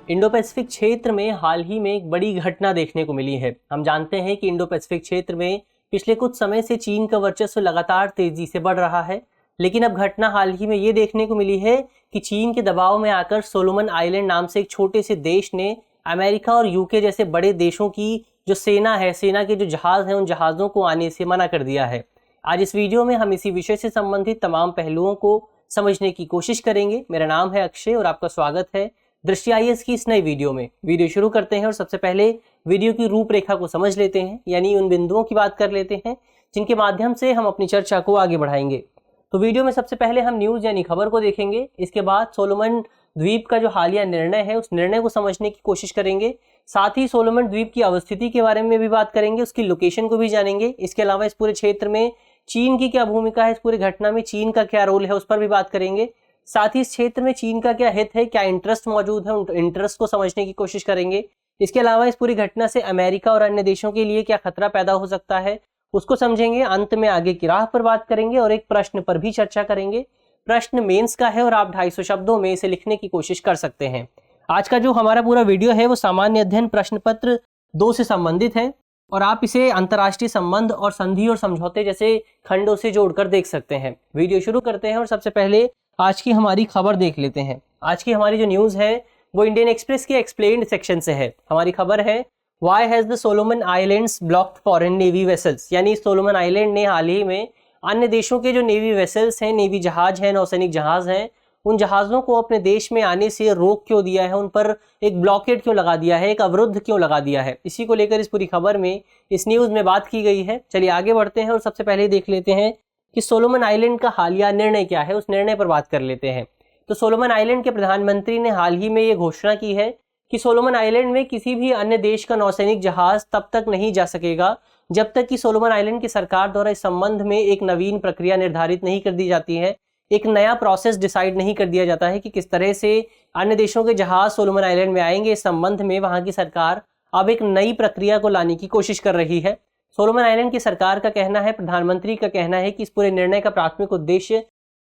Indo Pacific क्षेत्र में हाल ही में एक बड़ी घटना देखने को मिली है। हम जानते हैं कि इंडो पैसिफिक क्षेत्र में पिछले कुछ समय से चीन का वर्चस्व लगातार तेजी से बढ़ रहा है, लेकिन अब घटना हाल ही में ये देखने को मिली है कि चीन के दबाव में आकर सोलोमन आइलैंड नाम से एक छोटे से देश ने अमेरिका और यूके जैसे बड़े देशों की जो सेना है, सेना के जो जहाज हैं, उन जहाज़ों को आने से मना कर दिया है। आज इस वीडियो में हम इसी विषय से संबंधित तमाम पहलुओं को समझने की कोशिश करेंगे। मेरा नाम है अक्षय और आपका स्वागत है दृष्टि आईएएस की इस नई वीडियो में। वीडियो शुरू करते हैं और सबसे पहले वीडियो की रूपरेखा को समझ लेते हैं, यानी उन बिंदुओं की बात कर लेते हैं जिनके माध्यम से हम अपनी चर्चा को आगे बढ़ाएंगे। तो वीडियो में सबसे पहले हम न्यूज़ यानी खबर को देखेंगे। इसके बाद सोलोमन द्वीप का जो हालिया निर्णय है उस निर्णय को समझने की कोशिश करेंगे। साथ ही सोलोमन द्वीप की अवस्थिति के बारे में भी बात करेंगे, उसकी लोकेशन को भी जानेंगे। इसके अलावा इस पूरे क्षेत्र में चीन की क्या भूमिका है, इस पूरी घटना में चीन का क्या रोल है, उस पर भी बात करेंगे। साथ ही इस क्षेत्र में चीन का क्या हित है, क्या इंटरेस्ट मौजूद है, उन इंटरेस्ट को समझने की कोशिश करेंगे। इसके अलावा इस पूरी घटना से अमेरिका और अन्य देशों के लिए क्या खतरा पैदा हो सकता है, उसको समझेंगे। अंत में आगे की राह पर बात करेंगे और एक प्रश्न पर भी चर्चा करेंगे। प्रश्न मेंस का है और आप 250 शब्दों में इसे लिखने की कोशिश कर सकते हैं। आज का जो हमारा पूरा वीडियो है वो सामान्य अध्ययन प्रश्न पत्र 2 से संबंधित है और आप इसे अंतर्राष्ट्रीय संबंध और संधि और समझौते जैसे खंडों से जोड़कर देख सकते हैं। वीडियो शुरू करते हैं और सबसे पहले आज की हमारी खबर देख लेते हैं। आज की हमारी जो न्यूज़ है वो इंडियन एक्सप्रेस के एक्सप्लेन्ड सेक्शन से है। हमारी खबर है Why has the Solomon Islands blocked foreign navy vessels? यानी सोलोमन आइलैंड ने हाल ही में अन्य देशों के जो नेवी वेसल्स हैं, नेवी जहाज हैं, नौसैनिक जहाज हैं, उन जहाज़ों को अपने देश में आने से रोक क्यों दिया है, उन पर एक ब्लॉकेड क्यों लगा दिया है, एक अवरुद्ध क्यों लगा दिया है। इसी को लेकर इस पूरी खबर में, इस न्यूज़ में बात की गई है। चलिए आगे बढ़ते हैं और सबसे पहले देख लेते हैं कि सोलोमन आइलैंड का हालिया निर्णय क्या है, उस निर्णय पर बात कर लेते हैं। तो सोलोमन आइलैंड के प्रधानमंत्री ने हाल ही में ये घोषणा की है कि सोलोमन आइलैंड में किसी भी अन्य देश का नौसैनिक जहाज तब तक नहीं जा सकेगा जब तक कि सोलोमन आइलैंड की सरकार द्वारा इस संबंध में एक नवीन प्रक्रिया निर्धारित नहीं कर दी जाती है, एक नया प्रोसेस डिसाइड नहीं कर दिया जाता है कि किस तरह से अन्य देशों के जहाज सोलोमन आइलैंड में आएंगे। इस संबंध में वहां की सरकार अब एक नई प्रक्रिया को लाने की कोशिश कर रही है। सोलोमन आइलैंड की सरकार का कहना है, प्रधानमंत्री का कहना है कि इस पूरे निर्णय का प्राथमिक उद्देश्य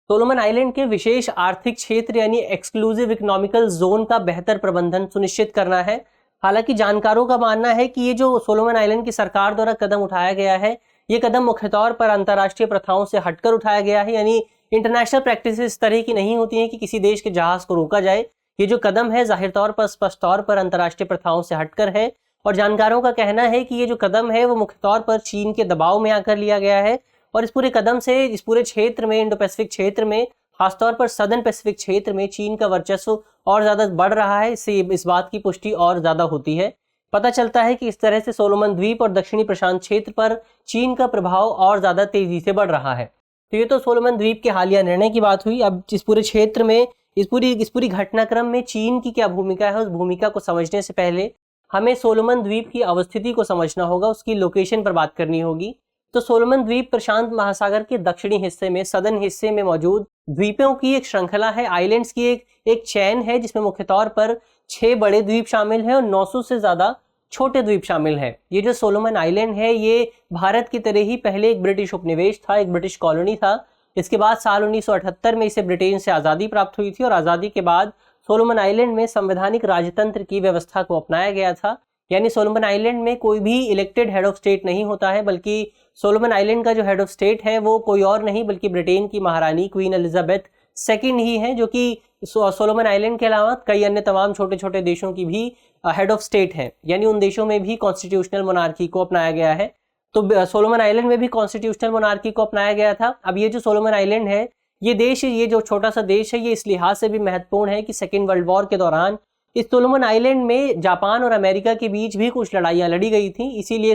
सोलोमन आइलैंड के विशेष आर्थिक क्षेत्र यानी एक्सक्लूसिव इकोनॉमिकल जोन का बेहतर प्रबंधन सुनिश्चित करना है। हालांकि जानकारों का मानना है कि ये जो सोलोमन आइलैंड की सरकार द्वारा कदम उठाया गया है, ये कदम मुख्य तौर पर अंतर्राष्ट्रीय प्रथाओं से हटकर उठाया गया है, यानी इंटरनेशनल प्रैक्टिस इस तरह की नहीं होती है कि किसी देश के जहाज को रोका जाए। ये जो कदम है जाहिर तौर पर, स्पष्ट तौर पर अंतर्राष्ट्रीय प्रथाओं से हटकर है और जानकारों का कहना है कि ये जो कदम है वो मुख्य तौर पर चीन के दबाव में आकर लिया गया है और इस पूरे कदम से इस पूरे क्षेत्र में, इंडो पैसिफिक क्षेत्र में, खासतौर पर सदर्न पैसिफिक क्षेत्र में चीन का वर्चस्व और ज्यादा बढ़ रहा है। इससे इस बात की पुष्टि और ज्यादा होती है। पता चलता है कि इस तरह से सोलोमन द्वीप और दक्षिणी प्रशांत क्षेत्र पर चीन का प्रभाव और ज्यादा तेजी से बढ़ रहा है। तो ये तो सोलोमन द्वीप के हालिया निर्णय की बात हुई। अब इस पूरे क्षेत्र में, इस पूरी घटनाक्रम में चीन की क्या भूमिका है, उस भूमिका को समझने से पहले हमें सोलोमन द्वीप की अवस्थिति को समझना होगा, उसकी लोकेशन पर बात करनी होगी। तो सोलोमन द्वीप प्रशांत महासागर के दक्षिणी हिस्से में, सदर्न हिस्से में मौजूद द्वीपों की एक श्रृंखला है, आइलैंड्स की एक चैन है, जिसमें मुख्य तौर पर 6 बड़े द्वीप शामिल हैं और 900 से ज्यादा छोटे द्वीप शामिल हैं। ये जो सोलोमन आइलैंड है ये भारत की तरह ही पहले एक ब्रिटिश उपनिवेश था, एक ब्रिटिश कॉलोनी था। इसके बाद साल 1978 में इसे ब्रिटेन से आज़ादी प्राप्त हुई थी और आज़ादी के बाद सोलोमन आइलैंड में संवैधानिक राजतंत्र की व्यवस्था को अपनाया गया था। यानी सोलोमन आइलैंड में कोई भी इलेक्टेड हेड ऑफ स्टेट नहीं होता है, बल्कि सोलोमन आइलैंड का जो हेड ऑफ स्टेट है वो कोई और नहीं बल्कि ब्रिटेन की महारानी क्वीन एलिजाबेथ सेकंड ही है, जो कि सोलोमन आइलैंड के अलावा कई अन्य तमाम छोटे छोटे देशों की भी हेड ऑफ स्टेट है। यानी उन देशों में भी कॉन्स्टिट्यूशनल मोनार्की को अपनाया गया है। तो सोलोमन आइलैंड में भी कॉन्स्टिट्यूशनल मोनार्की को अपनाया गया था। अब ये जो सोलोमन आइलैंड है, ये देश, ये जो छोटा सा देश है, ये इस लिहाज से भी महत्वपूर्ण है कि सेकेंड वर्ल्ड वॉर के दौरान इस सोलोमन आइलैंड में जापान और अमेरिका के बीच भी कुछ लड़ाइयाँ लड़ी गई थी। इसीलिए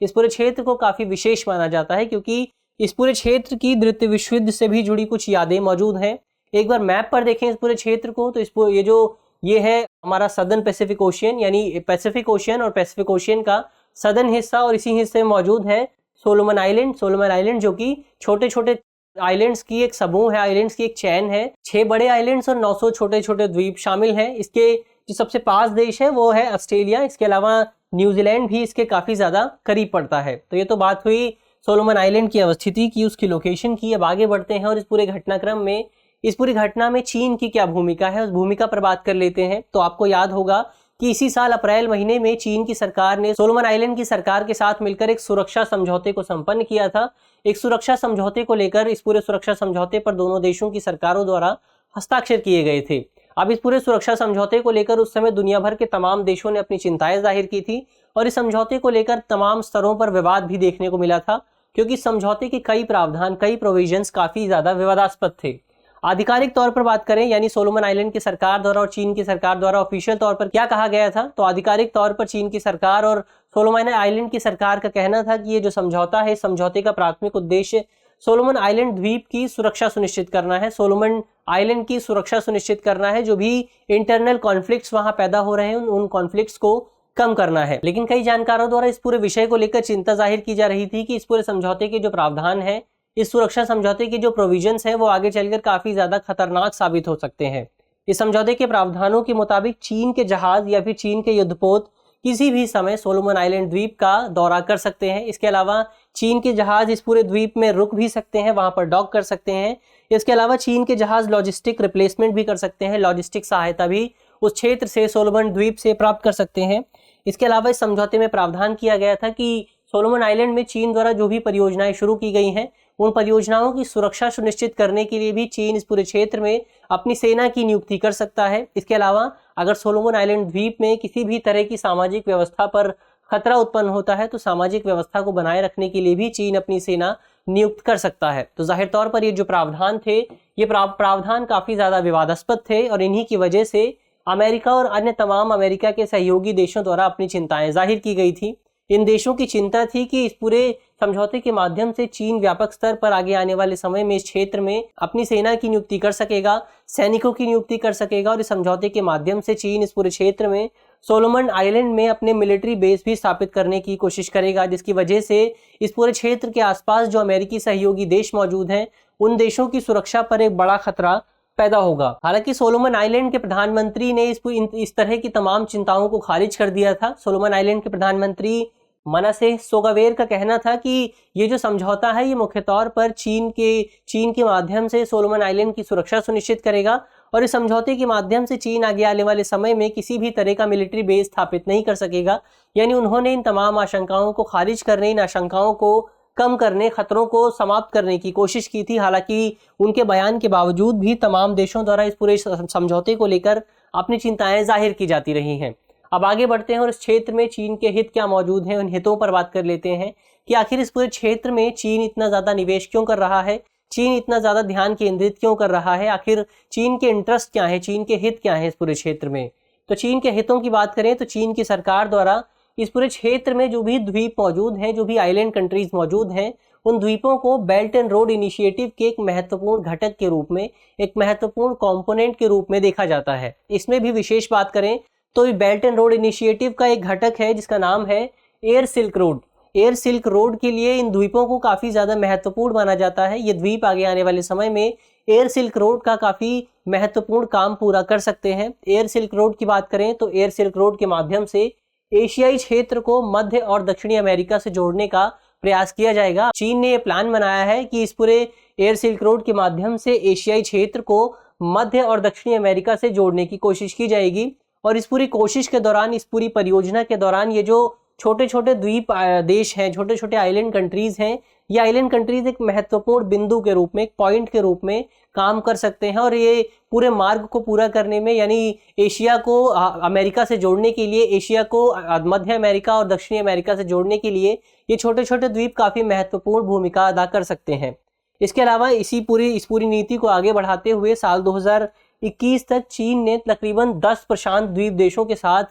इस पूरे क्षेत्र को काफ़ी विशेष माना जाता है, क्योंकि इस पूरे क्षेत्र की द्वितीय विश्व युद्ध से भी जुड़ी कुछ यादें मौजूद हैं। एक बार मैप पर देखें इस पूरे क्षेत्र को, तो ये है हमारा सदर्न पैसिफिक ओशियन, यानी पैसिफिक ओशियन और पैसिफिक ओशियन का सदर्न हिस्सा, और इसी हिस्से में मौजूद है सोलोमन आइलैंड जो कि छोटे छोटे आइलैंड्स की एक समूह है, आइलैंड्स की एक चैन है। 6 बड़े आइलैंड्स और 900 छोटे छोटे द्वीप शामिल हैं। इसके जो सबसे पास देश है वो है ऑस्ट्रेलिया। इसके अलावा न्यूजीलैंड भी इसके काफी ज्यादा करीब पड़ता है। तो ये तो बात हुई सोलोमन आइलैंड की अवस्थिति की, उसकी लोकेशन की। अब आगे बढ़ते हैं और इस पूरे घटनाक्रम में इस पूरी घटना में चीन की क्या भूमिका है, उस भूमिका पर बात कर लेते हैं। तो आपको याद होगा कि इसी साल अप्रैल महीने में चीन की सरकार ने सोलोमन आइलैंड की सरकार के साथ मिलकर एक सुरक्षा समझौते को संपन्न किया था। एक सुरक्षा समझौते को लेकर इस पूरे सुरक्षा समझौते पर दोनों देशों की सरकारों द्वारा हस्ताक्षर किए गए थे। अब इस पूरे सुरक्षा समझौते को लेकर उस समय दुनिया भर के तमाम देशों ने अपनी चिंताएं जाहिर की थी और इस समझौते को लेकर तमाम स्तरों पर विवाद भी देखने को मिला था, क्योंकि समझौते के कई प्रावधान, कई प्रोविजंस काफी ज्यादा विवादास्पद थे। आधिकारिक तौर पर बात करें, यानी सोलोमन आइलैंड की सरकार द्वारा और चीन की सरकार द्वारा ऑफिशियल तौर पर क्या कहा गया था, तो आधिकारिक तौर पर चीन की सरकार और सोलोमन आइलैंड की सरकार का कहना था कि ये जो समझौता है, समझौते का प्राथमिक उद्देश्य सोलोमन आइलैंड द्वीप की सुरक्षा सुनिश्चित करना है, सोलोमन आइलैंड की सुरक्षा सुनिश्चित करना है। जो भी इंटरनल कॉन्फ्लिक्ट्स वहां पैदा हो रहे हैं उन कॉन्फ्लिक्ट्स को कम करना है। लेकिन कई जानकारों द्वारा इस पूरे विषय को लेकर चिंता जाहिर की जा रही थी कि इस पूरे समझौते के जो प्रावधान है, इस सुरक्षा समझौते के जो प्रोविजंस हैं, वो आगे चलकर काफी ज्यादा खतरनाक साबित हो सकते हैं। इस समझौते के प्रावधानों के मुताबिक चीन के जहाज या फिर चीन के युद्धपोत किसी भी समय सोलोमन आइलैंड द्वीप का दौरा कर सकते हैं। इसके अलावा चीन के जहाज इस पूरे द्वीप में रुक भी सकते हैं, वहां पर डॉक कर सकते हैं। इसके अलावा चीन के जहाज लॉजिस्टिक रिप्लेसमेंट भी कर सकते हैं, लॉजिस्टिक सहायता भी उस क्षेत्र से, सोलोमन द्वीप से प्राप्त कर सकते हैं। इसके अलावा इस समझौते में प्रावधान किया गया था कि सोलोमन आइलैंड में चीन द्वारा जो भी परियोजनाएं शुरू की गई हैं, उन परियोजनाओं की सुरक्षा सुनिश्चित करने के लिए भी चीन इस पूरे क्षेत्र में अपनी सेना की नियुक्ति कर सकता है। इसके अलावा अगर सोलोमन आइलैंड द्वीप में किसी भी तरह की सामाजिक व्यवस्था पर खतरा उत्पन्न होता है, तो सामाजिक व्यवस्था को बनाए रखने के लिए भी चीन अपनी सेना नियुक्त कर सकता है। तो जाहिर तौर पर ये जो प्रावधान थे, ये प्रावधान काफी ज्यादा विवादास्पद थे और इन्हीं की वजह से अमेरिका और अन्य तमाम अमेरिका के सहयोगी देशों द्वारा अपनी चिंताएं जाहिर की गई थी। इन देशों की चिंता थी कि इस पूरे समझौते के माध्यम से चीन व्यापक स्तर पर आगे आने वाले समय में इस क्षेत्र में अपनी सेना की नियुक्ति कर सकेगा, सैनिकों की नियुक्ति कर सकेगा और इस समझौते के माध्यम से चीन इस पूरे क्षेत्र में सोलोमन आइलैंड में अपने मिलिट्री बेस भी स्थापित करने की कोशिश करेगा, जिसकी वजह से इस पूरे क्षेत्र के आसपास जो अमेरिकी सहयोगी देश मौजूद हैं, उन देशों की सुरक्षा पर एक बड़ा खतरा पैदा होगा। हालांकि सोलोमन आइलैंड के प्रधानमंत्री ने इस तरह की तमाम चिंताओं को खारिज कर दिया था। सोलोमन आइलैंड के प्रधानमंत्री मनासेह सोगावेर का कहना था कि ये जो समझौता है, ये मुख्य तौर पर चीन के माध्यम से सोलोमन आइलैंड की सुरक्षा सुनिश्चित करेगा और इस समझौते के माध्यम से चीन आगे आने वाले समय में किसी भी तरह का मिलिट्री बेस स्थापित नहीं कर सकेगा। यानी उन्होंने इन तमाम आशंकाओं को खारिज करने, इन आशंकाओं को कम करने, खतरों को समाप्त करने की कोशिश की थी। हालांकि उनके बयान के बावजूद भी तमाम देशों द्वारा इस पूरे समझौते को लेकर अपनी चिंताएं जाहिर की जाती रही हैं। अब आगे बढ़ते हैं और इस क्षेत्र में चीन के हित क्या मौजूद हैं, उन हितों पर बात कर लेते हैं कि आखिर इस पूरे क्षेत्र में चीन इतना ज्यादा निवेश क्यों कर रहा है, चीन इतना ज्यादा ध्यान केंद्रित क्यों कर रहा है, आखिर चीन के इंटरेस्ट क्या है, चीन के हित क्या है इस पूरे क्षेत्र में। तो चीन के हितों की बात करें तो चीन की सरकार द्वारा इस पूरे क्षेत्र में जो भी द्वीप मौजूद हैं, जो भी आइलैंड कंट्रीज मौजूद हैं, उन द्वीपों को बेल्ट एंड रोड इनिशिएटिव के एक महत्वपूर्ण घटक के रूप में, एक महत्वपूर्ण कंपोनेंट के रूप में देखा जाता है। इसमें भी विशेष बात करें तो बेल्ट एंड रोड इनिशिएटिव का एक घटक है जिसका नाम है air silk road. Air silk road के लिए इन द्वीपों को काफी ज्यादा महत्वपूर्ण माना जाता है। ये द्वीप आगे आने वाले समय में एयर सिल्क रोड का काफी महत्वपूर्ण काम पूरा कर सकते हैं। एयर सिल्क रोड की बात करें तो एयर सिल्क रोड के माध्यम से एशियाई क्षेत्र को मध्य और दक्षिणी अमेरिका से जोड़ने का प्रयास किया जाएगा। चीन ने यह प्लान बनाया है कि इस पूरे एयर सिल्क रोड के माध्यम से एशियाई क्षेत्र को मध्य और दक्षिणी अमेरिका से जोड़ने की कोशिश की जाएगी और इस पूरी कोशिश के दौरान, इस पूरी परियोजना के दौरान ये जो छोटे छोटे द्वीप देश हैं, छोटे छोटे आइलैंड कंट्रीज हैं, ये आइलैंड कंट्रीज एक महत्वपूर्ण बिंदु के रूप में, एक पॉइंट के रूप में काम कर सकते हैं और ये पूरे मार्ग को पूरा करने में, यानी एशिया को अमेरिका से जोड़ने के लिए, एशिया को मध्य अमेरिका और दक्षिणी अमेरिका से जोड़ने के लिए ये छोटे छोटे द्वीप काफी महत्वपूर्ण भूमिका अदा कर सकते हैं। इसके अलावा इस पूरी नीति को आगे बढ़ाते हुए साल 2021 तक चीन ने तकरीबन 10 प्रशांत द्वीप देशों के साथ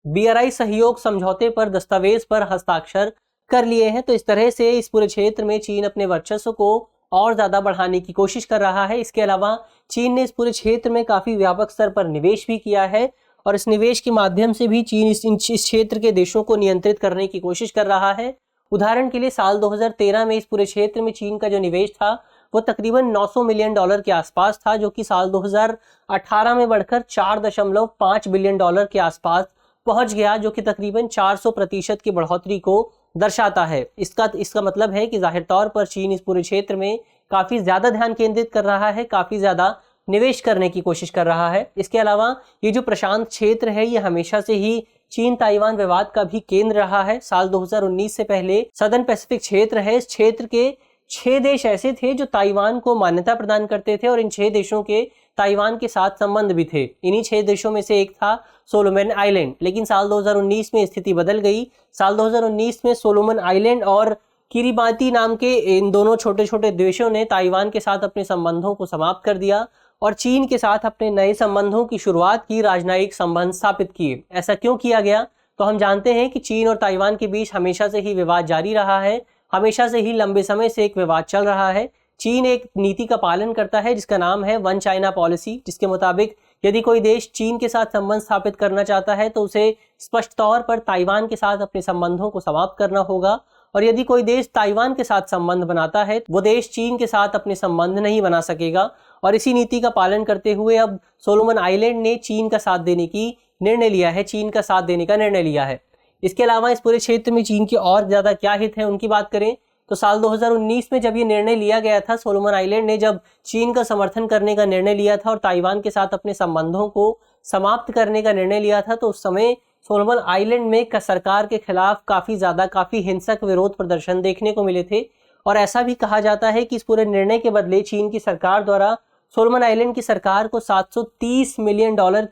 BRI सहयोग समझौते पर दस्तावेज पर हस्ताक्षर कर लिए हैं। तो इस तरह से इस पूरे क्षेत्र में चीन अपने वर्चस्व को और ज्यादा बढ़ाने की कोशिश कर रहा है। इसके अलावा चीन ने इस पूरे क्षेत्र में काफी व्यापक स्तर पर निवेश भी किया है और इस निवेश के माध्यम से भी चीन इस क्षेत्र के देशों को नियंत्रित करने की कोशिश कर रहा है। उदाहरण के लिए साल 2013 में इस पूरे क्षेत्र में चीन का जो निवेश था वो तकरीबन $900 मिलियन के आसपास था, जो कि साल 2018 में बढ़कर $4.5 बिलियन के आसपास पहुंच गया, जो कि तकरीबन 400% की बढ़ोतरी को दर्शाता है। इसका मतलब है कि जाहिर तौर पर चीन इस पूरे क्षेत्र में काफ़ी ज़्यादा ध्यान केंद्रित कर रहा है, काफ़ी ज़्यादा निवेश करने की कोशिश कर रहा है। इसके अलावा ये जो प्रशांत क्षेत्र है ये हमेशा से ही चीन ताइवान विवाद का भी केंद्र रहा है। साल 2019 से पहले सदर्न पैसिफिक क्षेत्र है, इस क्षेत्र के 6 देश ऐसे थे जो ताइवान को मान्यता प्रदान करते थे और इन 6 देशों के ताइवान के साथ संबंध भी थे। इन्हीं 6 देशों में से एक था सोलोमन आइलैंड। लेकिन साल 2019 में स्थिति बदल गई। साल 2019 में सोलोमन आइलैंड और किरिबाती नाम के इन दोनों छोटे छोटे देशों ने ताइवान के साथ अपने संबंधों को समाप्त कर दिया और चीन के साथ अपने नए संबंधों की शुरुआत की, राजनयिक संबंध स्थापित किए। ऐसा क्यों किया गया? तो हम जानते हैं कि चीन और ताइवान के बीच हमेशा से ही विवाद जारी रहा है, हमेशा से ही लंबे समय से एक विवाद चल रहा है। चीन एक नीति का पालन करता है जिसका नाम है वन चाइना पॉलिसी, जिसके मुताबिक यदि कोई देश चीन के साथ संबंध स्थापित करना चाहता है तो उसे स्पष्ट तौर पर ताइवान के साथ अपने संबंधों को समाप्त करना होगा, और यदि कोई देश ताइवान के साथ संबंध बनाता है वो देश चीन के साथ अपने संबंध नहीं बना सकेगा। और इसी नीति का पालन करते हुए अब सोलोमन आइलैंड ने चीन का साथ देने की निर्णय लिया है, चीन का साथ देने का निर्णय लिया है। इसके अलावा इस पूरे क्षेत्र में चीन के और ज्यादा क्या हित हैं उनकी बात करें तो साल 2019 में जब ये निर्णय लिया गया था, सोलोमन आइलैंड ने जब चीन का समर्थन करने का निर्णय लिया था और ताइवान के साथ अपने संबंधों को समाप्त करने का निर्णय लिया था, तो उस समय सोलोमन आइलैंड में सरकार के खिलाफ काफी हिंसक विरोध प्रदर्शन देखने को मिले थे। और ऐसा भी कहा जाता है कि इस पूरे निर्णय के बदले चीन की सरकार द्वारा सोलोमन आइलैंड की सरकार को 730 मिलियन डॉलर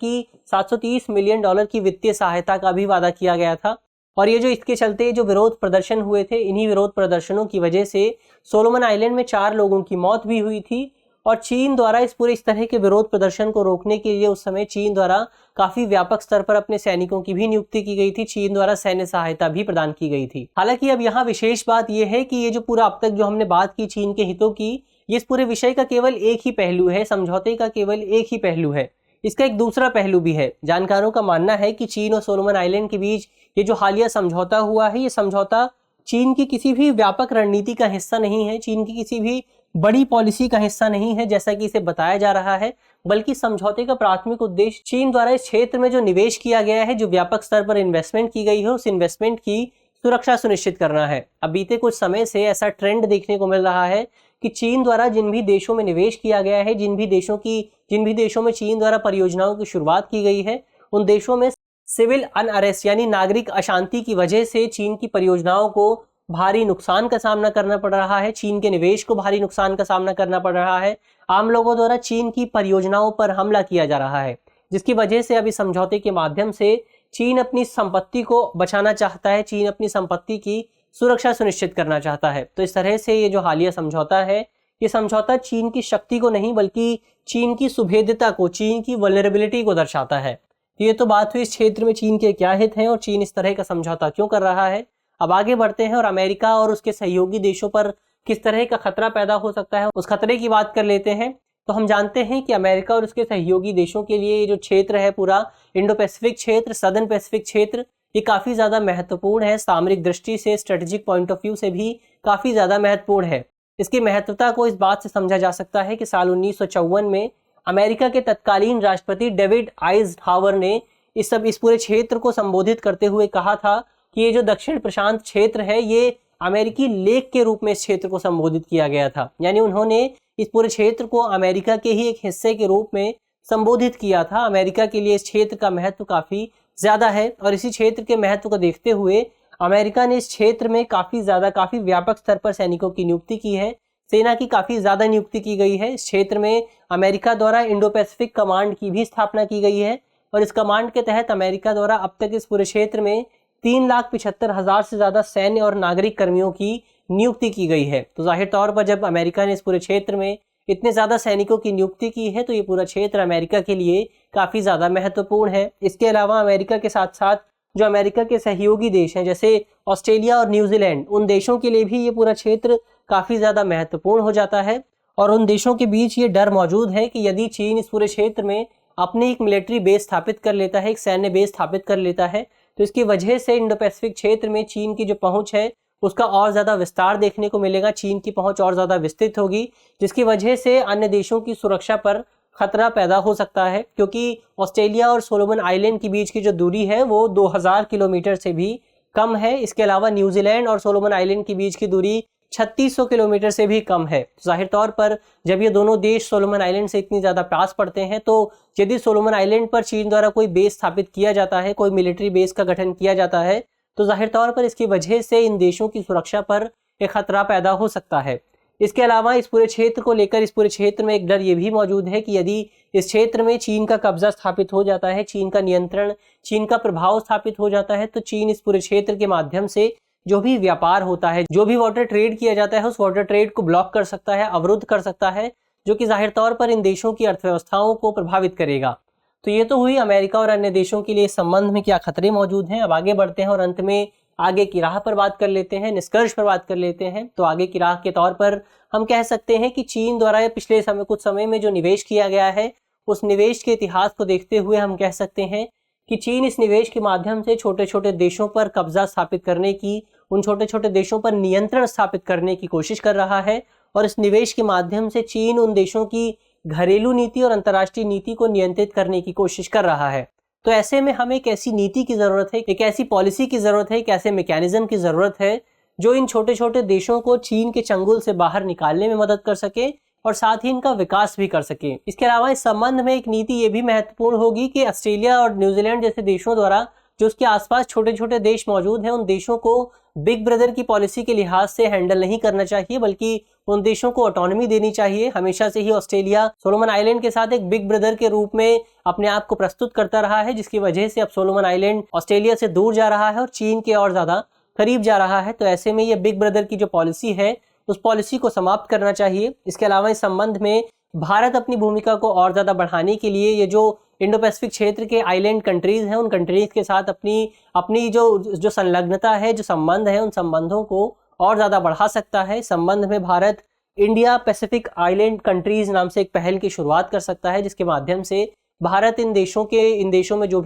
की वित्तीय सहायता का भी वादा किया गया था। और ये जो इसके चलते जो विरोध प्रदर्शन हुए थे, इन्हीं विरोध प्रदर्शनों की वजह से सोलोमन आइलैंड में 4 लोगों की मौत भी हुई थी। और चीन द्वारा इस तरह के विरोध प्रदर्शन को रोकने के लिए उस समय चीन द्वारा काफी व्यापक स्तर पर अपने सैनिकों की भी नियुक्ति की गई थी, चीन द्वारा सैन्य सहायता भी प्रदान की गई थी। हालांकि अब यहाँ विशेष बात यह है कि ये जो पूरा अब तक जो हमने बात की चीन के हितों की, ये इस पूरे विषय का केवल एक ही पहलू है, समझौते का केवल एक ही पहलू है। इसका एक दूसरा पहलू भी है। जानकारों का मानना है कि चीन और सोलोमन आइलैंड के बीच ये जो हालिया समझौता हुआ है, ये समझौता चीन की किसी भी व्यापक रणनीति का हिस्सा नहीं है, चीन की किसी भी बड़ी पॉलिसी का हिस्सा नहीं है जैसा कि इसे बताया जा रहा है, बल्कि समझौते का प्राथमिक उद्देश्य चीन द्वारा इस क्षेत्र में जो निवेश किया गया है, जो व्यापक स्तर पर इन्वेस्टमेंट की गई है, उस इन्वेस्टमेंट की सुरक्षा सुनिश्चित करना है। अब बीते कुछ समय से ऐसा ट्रेंड देखने को मिल रहा है कि चीन द्वारा जिन भी देशों में निवेश किया गया है, जिन भी देशों में चीन द्वारा परियोजनाओं की शुरुआत की गई है, उन देशों में सिविल अनअरेस्ट यानी नागरिक अशांति की वजह से चीन की परियोजनाओं को भारी नुकसान का सामना करना पड़ रहा है, चीन के निवेश को भारी नुकसान का सामना करना पड़ रहा है। आम लोगों द्वारा चीन की परियोजनाओं पर हमला किया जा रहा है, जिसकी वजह से अब इस समझौते के माध्यम से चीन अपनी संपत्ति को बचाना चाहता है, चीन अपनी संपत्ति की सुरक्षा सुनिश्चित करना चाहता है। तो इस तरह से ये जो हालिया समझौता है, ये समझौता चीन की शक्ति को नहीं बल्कि चीन की सुभेद्यता को, चीन की वल्नरेबिलिटी को दर्शाता है। ये तो बात हुई इस क्षेत्र में चीन के क्या हित हैं और चीन इस तरह का समझौता क्यों कर रहा है। अब आगे बढ़ते हैं और अमेरिका और उसके सहयोगी देशों पर किस तरह का खतरा पैदा हो सकता है उस खतरे की बात कर लेते हैं। तो हम जानते हैं कि अमेरिका और उसके सहयोगी देशों के लिए ये जो क्षेत्र है, पूरा इंडो पैसिफिक क्षेत्र, सदर्न पैसिफिक क्षेत्र, ये काफी ज्यादा महत्वपूर्ण है। सामरिक दृष्टि से, स्ट्रेटेजिक पॉइंट ऑफ व्यू से भी काफी ज्यादा महत्वपूर्ण है। इसकी महत्वता को इस बात से समझा जा सकता है कि साल 1954 में अमेरिका के तत्कालीन राष्ट्रपति डेविड आइजनहावर ने इस पूरे क्षेत्र को संबोधित करते हुए कहा था कि ये जो दक्षिण प्रशांत क्षेत्र है, ये अमेरिकी लेक के रूप में इस क्षेत्र को संबोधित किया गया था। यानी उन्होंने इस पूरे क्षेत्र को अमेरिका के ही एक हिस्से के रूप में संबोधित किया था। अमेरिका के लिए इस क्षेत्र का महत्व काफी ज्यादा है और इसी क्षेत्र के महत्व को देखते हुए अमेरिका ने इस क्षेत्र में काफी व्यापक स्तर पर सैनिकों की नियुक्ति की है। सेना की काफी ज्यादा नियुक्ति की गई है। इस क्षेत्र में अमेरिका द्वारा इंडो पैसिफिक कमांड की भी स्थापना की गई है और इस कमांड के तहत अमेरिका द्वारा अब तक इस पूरे क्षेत्र में 3,75,000 से ज्यादा सैन्य और नागरिक कर्मियों की नियुक्ति की गई है। तो जाहिर तौर पर जब अमेरिका ने इस पूरे क्षेत्र में इतने ज्यादा सैनिकों की नियुक्ति की है तो ये पूरा क्षेत्र अमेरिका के लिए काफी ज्यादा महत्वपूर्ण है। इसके अलावा अमेरिका के साथ साथ जो अमेरिका के सहयोगी देश हैं जैसे ऑस्ट्रेलिया और न्यूजीलैंड, उन देशों के लिए भी ये पूरा क्षेत्र काफी ज्यादा महत्वपूर्ण हो जाता है और उन देशों के बीच ये डर मौजूद है कि यदि चीन इस पूरे क्षेत्र में अपनी एक मिलिट्री बेस स्थापित कर लेता है, एक सैन्य बेस स्थापित कर लेता है, तो इसकी वजह से इंडो पैसिफिक क्षेत्र में चीन की जो पहुंच है उसका और ज्यादा विस्तार देखने को मिलेगा। चीन की पहुंच और ज्यादा विस्तृत होगी, जिसकी वजह से अन्य देशों की सुरक्षा पर खतरा पैदा हो सकता है, क्योंकि ऑस्ट्रेलिया और सोलोमन आइलैंड के बीच की जो दूरी है वो 2000 किलोमीटर से भी कम है। इसके अलावा न्यूजीलैंड और सोलोमन आइलैंड के बीच की दूरी 3600 किलोमीटर से भी कम है। तो जाहिर तौर पर जब ये दोनों देश सोलोमन आइलैंड से इतनी ज़्यादा पास पड़ते हैं, तो यदि सोलोमन आइलैंड पर चीन द्वारा कोई बेस स्थापित किया जाता है, कोई मिलिट्री बेस का गठन किया जाता है, तो जाहिर तौर पर इसकी वजह से इन देशों की सुरक्षा पर एक खतरा पैदा हो सकता है। इसके अलावा इस पूरे क्षेत्र को लेकर इस पूरे क्षेत्र में एक डर ये भी मौजूद है कि यदि इस क्षेत्र में चीन का कब्जा स्थापित हो जाता है, चीन का नियंत्रण, चीन का प्रभाव स्थापित हो जाता है, तो चीन इस पूरे क्षेत्र के माध्यम से जो भी व्यापार होता है, जो भी वाटर ट्रेड किया जाता है, उस वाटर ट्रेड को ब्लॉक कर सकता है, अवरुद्ध कर सकता है, जो कि जाहिर तौर पर इन देशों की अर्थव्यवस्थाओं को प्रभावित करेगा। तो ये तो हुई अमेरिका और अन्य देशों के लिए इस संबंध में क्या खतरे मौजूद हैं। अब आगे बढ़ते हैं और अंत में आगे की राह पर बात कर लेते हैं, निष्कर्ष पर बात कर लेते हैं। तो आगे की राह के तौर पर हम कह सकते हैं कि चीन द्वारा पिछले कुछ समय में जो निवेश किया गया है, उस निवेश के इतिहास को देखते हुए हम कह सकते हैं कि चीन इस निवेश के माध्यम से छोटे छोटे देशों पर कब्जा स्थापित करने की, उन छोटे छोटे देशों पर नियंत्रण स्थापित करने की कोशिश कर रहा है। और इस निवेश के माध्यम से चीन उन देशों की घरेलू नीति और अंतर्राष्ट्रीय नीति को नियंत्रित करने की कोशिश कर रहा है। तो ऐसे में हमें एक ऐसी नीति की जरूरत है, एक ऐसी पॉलिसी की जरूरत है, एक ऐसे मैकेनिज्म की जरूरत है जो इन छोटे छोटे देशों को चीन के चंगुल से बाहर निकालने में मदद कर सके और साथ ही इनका विकास भी कर सके। इसके अलावा इस संबंध में एक नीति ये भी महत्वपूर्ण होगी कि ऑस्ट्रेलिया और न्यूजीलैंड जैसे देशों द्वारा जो उसके आसपास छोटे छोटे देश मौजूद हैं, उन देशों को बिग ब्रदर की पॉलिसी के लिहाज से हैंडल नहीं करना चाहिए, बल्कि उन देशों को ऑटोनॉमी देनी चाहिए। हमेशा से ही ऑस्ट्रेलिया सोलोमन आइलैंड के साथ एक बिग ब्रदर के रूप में अपने आप को प्रस्तुत करता रहा है, जिसकी वजह से अब सोलोमन आइलैंड ऑस्ट्रेलिया से दूर जा रहा है और चीन के और ज्यादा करीब जा रहा है। तो ऐसे में ये बिग ब्रदर की जो पॉलिसी है, उस पॉलिसी को समाप्त करना चाहिए। इसके अलावा इस संबंध में भारत अपनी भूमिका को और ज्यादा बढ़ाने के लिए ये जो इंडो पैसिफिक क्षेत्र के आइलैंड कंट्रीज हैं, उन कंट्रीज के साथ अपनी जो संलग्नता है, जो संबंध है, उन संबंधों को और ज्यादा बढ़ा सकता है। इस संबंध में Bharat India Pacific island countries नाम से एक पहल की शुरुआत कर सकता है, जिसके माध्यम से भारत इन देशों में जो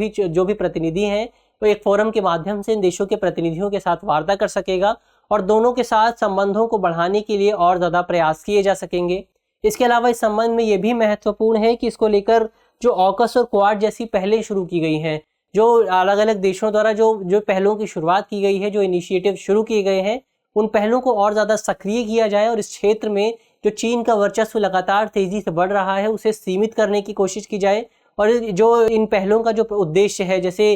भी प्रतिनिधि हैं, वो एक फोरम के माध्यम से इन देशों के प्रतिनिधियों के साथ वार्ता कर सकेगा और दोनों के साथ संबंधों को बढ़ाने के लिए और ज्यादा प्रयास किए जा सकेंगे। इसके अलावा इस संबंध में ये भी महत्वपूर्ण है कि इसको लेकर जो ऑकस और क्वाड जैसी पहलें शुरू की गई हैं, जो अलग अलग देशों द्वारा जो पहलों की शुरुआत की गई है, जो इनिशिएटिव शुरू किए गए हैं, उन पहलों को और ज्यादा सक्रिय किया जाए और इस क्षेत्र में जो चीन का वर्चस्व लगातार तेजी से बढ़ रहा है, उसे सीमित करने की कोशिश की जाए। और जो इन पहलों का जो उद्देश्य है, जैसे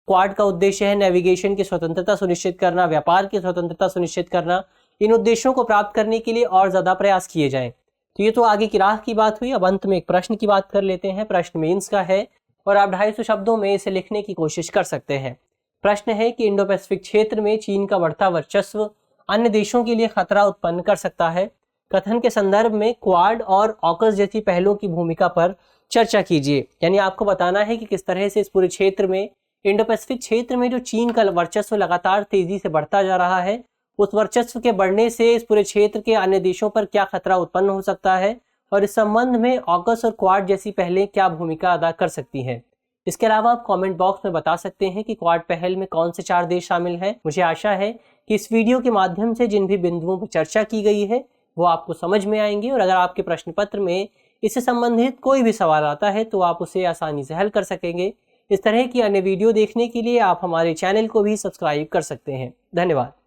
क्वाड का उद्देश्य है नेविगेशन की स्वतंत्रता सुनिश्चित करना, व्यापार की स्वतंत्रता सुनिश्चित करना, इन उद्देश्यों को प्राप्त करने के लिए और ज्यादा प्रयास किए जाएं। तो ये तो आगे की राह की बात हुई। अब अंत में एक प्रश्न की बात कर लेते हैं। प्रश्न मेंस का है और आप 250 शब्दों में इसे लिखने की कोशिश कर सकते हैं। प्रश्न है कि इंडो पैसिफिक क्षेत्र में चीन का बढ़ता वर्चस्व अन्य देशों के लिए खतरा उत्पन्न कर सकता है। कथन के संदर्भ में क्वाड और ऑकस जैसी पहलों की भूमिका पर चर्चा कीजिए। यानी आपको बताना है कि किस तरह से इस पूरे क्षेत्र में, इंडो पैसिफिक क्षेत्र में जो चीन का वर्चस्व लगातार तेजी से बढ़ता जा रहा है, उस वर्चस्व के बढ़ने से इस पूरे क्षेत्र के अन्य देशों पर क्या खतरा उत्पन्न हो सकता है और इस संबंध में ऑकस और क्वाड जैसी पहलें क्या भूमिका अदा कर सकती हैं। इसके अलावा आप कमेंट बॉक्स में बता सकते हैं कि क्वाड पहल में कौन से 4 देश शामिल हैं। मुझे आशा है कि इस वीडियो के माध्यम से जिन भी बिंदुओं पर चर्चा की गई है वो आपको समझ में आएंगे और अगर आपके प्रश्न पत्र में इससे संबंधित कोई भी सवाल आता है तो आप उसे आसानी से हल कर सकेंगे। इस तरह की अन्य वीडियो देखने के लिए आप हमारे चैनल को भी सब्सक्राइब कर सकते हैं। धन्यवाद।